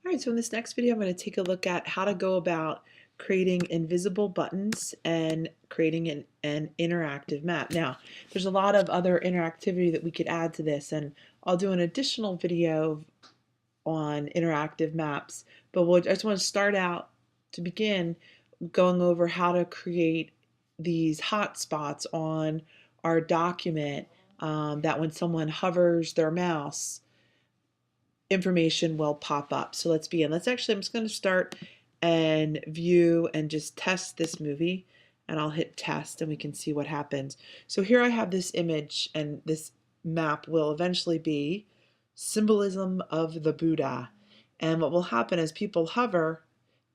All right, so in this next video, I'm going to take a look at how to go about creating invisible buttons and creating an interactive map. Now, there's a lot of other interactivity that we could add to this, and I'll do an additional video on interactive maps, but I just want to start out to begin going over how to create these hotspots on our document that when someone hovers their mouse, information will pop up. So let's begin. I'm just going to start and view and just test this movie, and I'll hit test and we can see what happens. So here I have this image, and this map will eventually be symbolism of the Buddha. And what will happen as people hover,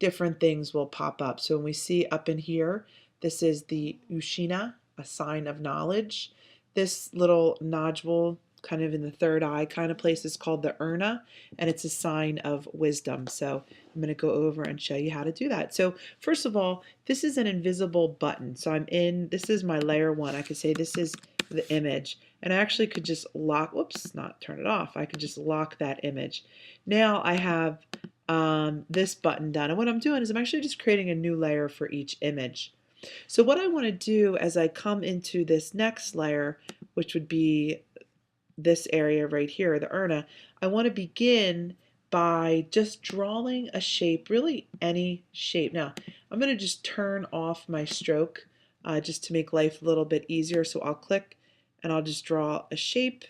different things will pop up. So when we see up in here, this is the Ushina, a sign of knowledge. This little nodule kind of in the third eye kind of place is called the Urna, and it's a sign of wisdom. So I'm going to go over and show you how to do that. So first of all, this is an invisible button. So this is my layer one. I could say this is the image, and I actually could just lock, whoops, not turn it off. I could just lock that image. Now I have this button done, and what I'm doing is I'm actually just creating a new layer for each image. So what I want to do as I come into this next layer, which would be this area right here, the Urna, I want to begin by just drawing a shape, really any shape. Now, I'm going to just turn off my stroke just to make life a little bit easier. So I'll click and I'll just draw a shape.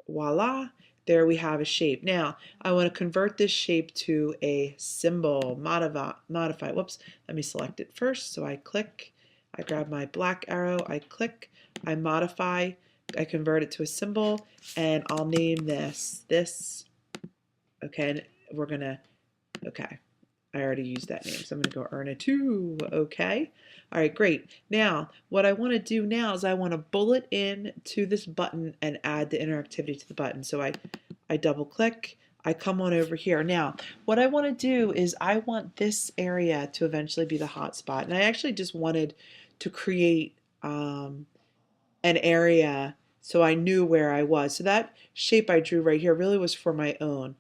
Voila, there we have a shape. Now, I want to convert this shape to a symbol, modify. Whoops, let me select it first. So I click, I grab my black arrow, I click, I modify, I convert it to a symbol, and I'll name this, okay, and we're gonna, okay, I already used that name, so I'm gonna go earn a 2, okay. All right, great. Now, what I wanna do now is I wanna bullet in to this button and add the interactivity to the button. So I double click, I come on over here. Now, what I wanna do is I want this area to eventually be the hotspot, and I actually just wanted to create an area so I knew where I was. So that shape I drew right here really was for my own.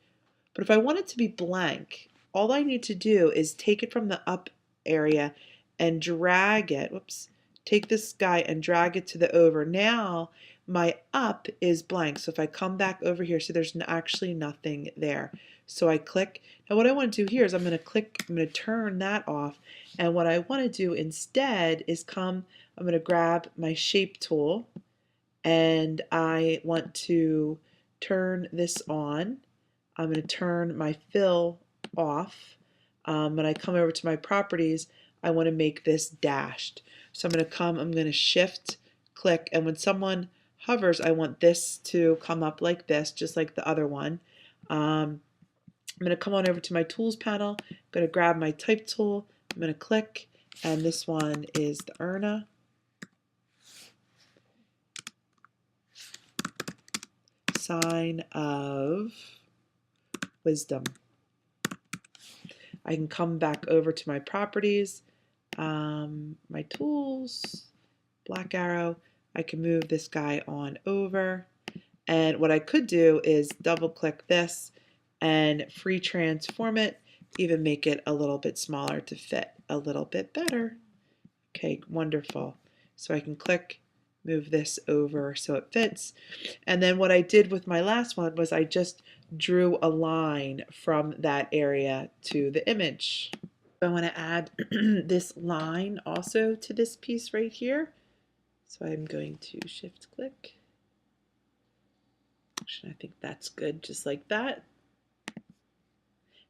But if I want it to be blank, all I need to do is take it from the up area and drag it, whoops, take this guy and drag it to the over. Now my up is blank. So if I come back over here, so there's actually nothing there. So I click. Now what I want to do here is I'm going to turn that off. And what I want to do instead is I'm going to grab my shape tool, and I want to turn this on. I'm going to turn my fill off. When I come over to my properties, I want to make this dashed. So I'm going to shift click, and when someone hovers, I want this to come up like this, just like the other one. I'm going to come on over to my tools panel. I'm going to grab my type tool. I'm going to click, and this one is the Urna. Sign of wisdom. I can come back over to my properties, my tools, black arrow. I can move this guy on over. And what I could do is double click this and free transform it, even make it a little bit smaller to fit a little bit better. Okay, wonderful. So I can click, move this over so it fits. And then what I did with my last one was I just drew a line from that area to the image. I want to add this line also to this piece right here. So I'm going to shift click. Actually, I think that's good, just like that.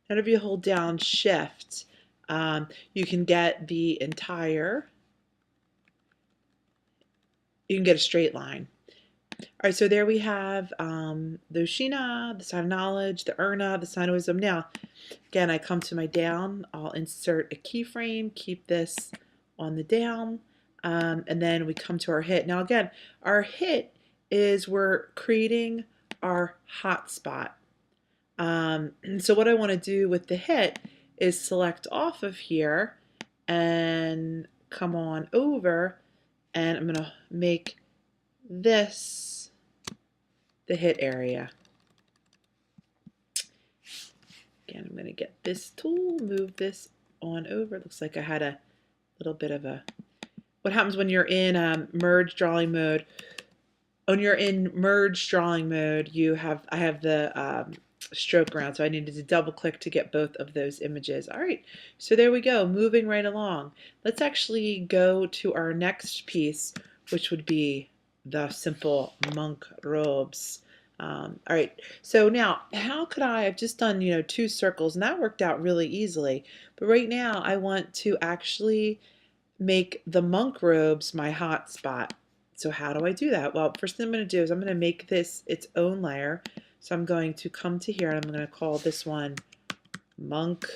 Now if you hold down shift, you can get the entire, you can get a straight line. All right, so there we have the Ushina, the sign of knowledge, the Urna, the sign of wisdom. Now, again, I come to my down, I'll insert a keyframe, keep this on the down, and then we come to our hit. Now again, our hit is we're creating our hotspot. So what I want to do with the hit is select off of here and come on over, and I'm going to make this the hit area. Again, I'm going to get this tool, move this on over. It looks like I had a little bit of a, what happens when you're in merge drawing mode? When you're in merge drawing mode, I have the stroke around, so I needed to double click to get both of those images. All right, so there we go, moving right along. Let's actually go to our next piece, which would be the simple monk robes. All right, so now how could I've just done, 2 circles, and that worked out really easily. But right now I want to actually make the monk robes my hot spot. So how do I do that? Well, first thing I'm going to do is I'm going to make this its own layer. So I'm going to come to here and I'm going to call this one monk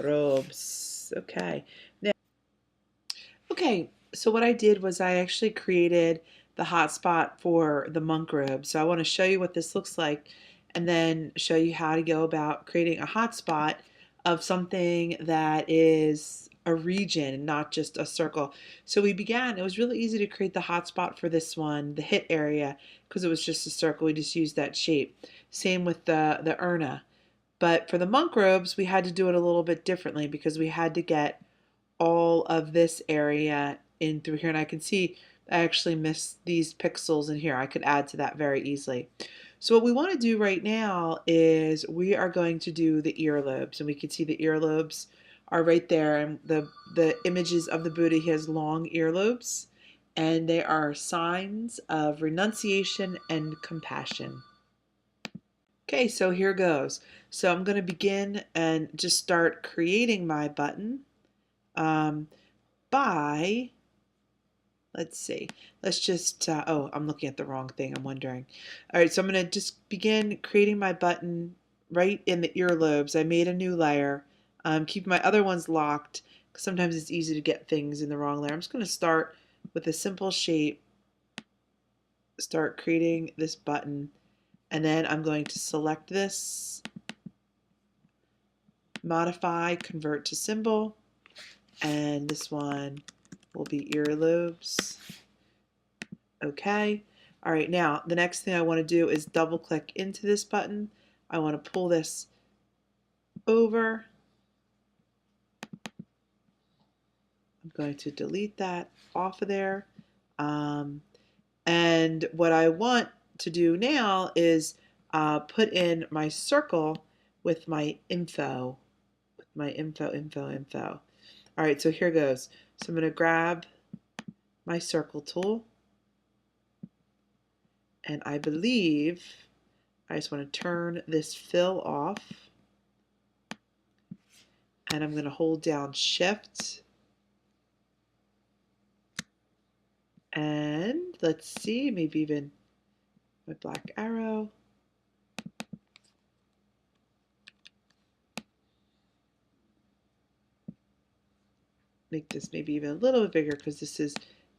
robes. Okay. Now, okay, so what I did was I actually created the hotspot for the monk robe. So I want to show you what this looks like and then show you how to go about creating a hotspot of something that is a region, not just a circle. So we began, it was really easy to create the hotspot for this one, the hit area, because it was just a circle. We just used that shape. Same with the urna. But for the monk robes, we had to do it a little bit differently because we had to get all of this area in through here, and I can see I actually missed these pixels in here. I could add to that very easily. So what we want to do right now is we are going to do the earlobes, and we can see the earlobes are right there, and the images of the Buddha. He has long earlobes, and they are signs of renunciation and compassion. Okay, so here goes. So I'm going to begin and just start creating my button. By, let's see, let's just, oh, I'm looking at the wrong thing, I'm wondering. All right, so I'm going to just begin creating my button right in the earlobes. I made a new layer. Keep my other ones locked because sometimes it's easy to get things in the wrong layer. I'm just going to start with a simple shape, start creating this button, and then I'm going to select this, modify, convert to symbol, and this one will be earlobes. Okay. All right, now the next thing I want to do is double click into this button. I want to pull this over. I'm going to delete that off of there. And what I want to do now is put in my circle with my info, info. All right, so here goes. So I'm going to grab my circle tool, and I believe I just want to turn this fill off, and I'm going to hold down Shift, and let's see, maybe even my black arrow. Make this maybe even a little bit bigger because this is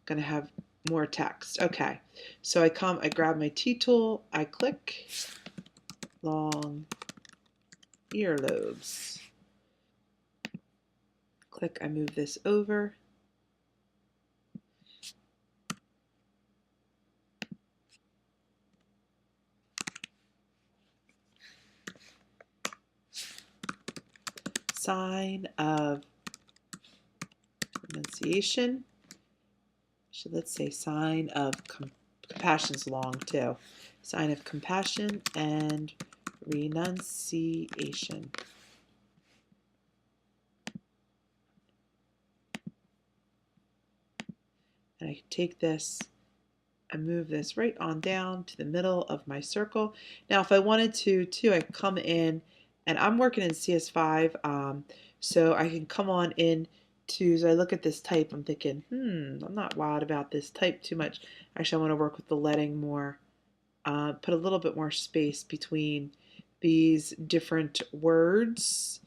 going to have more text. Okay, so I grab my T tool, I click long earlobes. Click, I move this over. Sign of renunciation. So let's say sign of compassion's long too. Sign of compassion and renunciation. And I take this and move this right on down to the middle of my circle. Now if I wanted to too, I come in, and I'm working in CS5, so I can come on in to, as I look at this type, I'm thinking, I'm not wild about this type too much. Actually, I want to work with the leading more, put a little bit more space between these different words.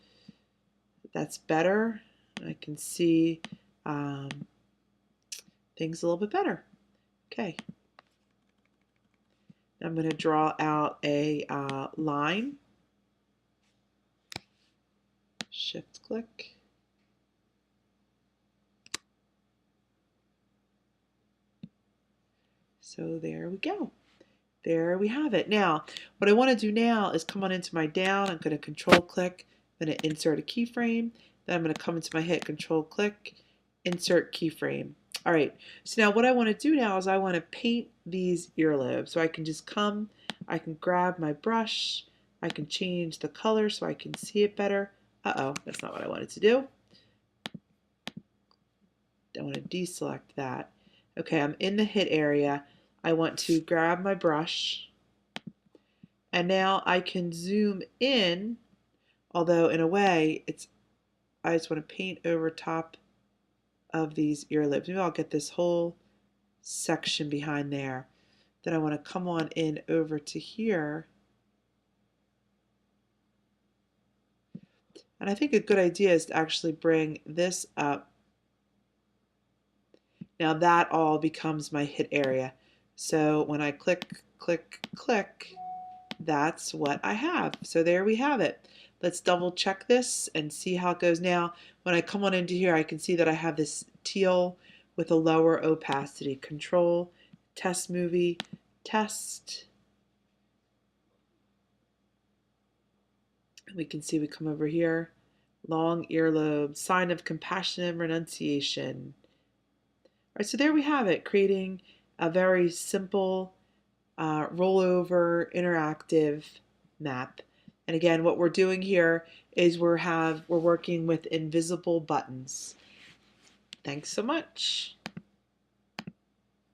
That's better. I can see things a little bit better. Okay. I'm going to draw out a line. Shift click. So there we go. There we have it. Now, what I want to do now is come on into my down. I'm going to control click, I'm going to insert a keyframe. Then I'm going to come into my hit, control click, insert keyframe. All right, so now what I want to do now is I want to paint these earlobes. So I can just come, I can grab my brush, I can change the color so I can see it better. Uh-oh, that's not what I wanted to do. I want to deselect that. Okay, I'm in the hit area. I want to grab my brush, and now I can zoom in, although in a way I just want to paint over top of these earlobes. Maybe I'll get this whole section behind there. Then I want to come on in over to here. And I think a good idea is to actually bring this up. Now that all becomes my hit area. So when I click, click, click, that's what I have. So there we have it. Let's double check this and see how it goes. Now, when I come on into here, I can see that I have this teal with a lower opacity. Control, test movie, test. And we can see we come over here. Long earlobe, sign of compassionate renunciation. All right, so there we have it, creating a very simple rollover interactive map. And again, what we're doing here is we're working with invisible buttons. Thanks so much.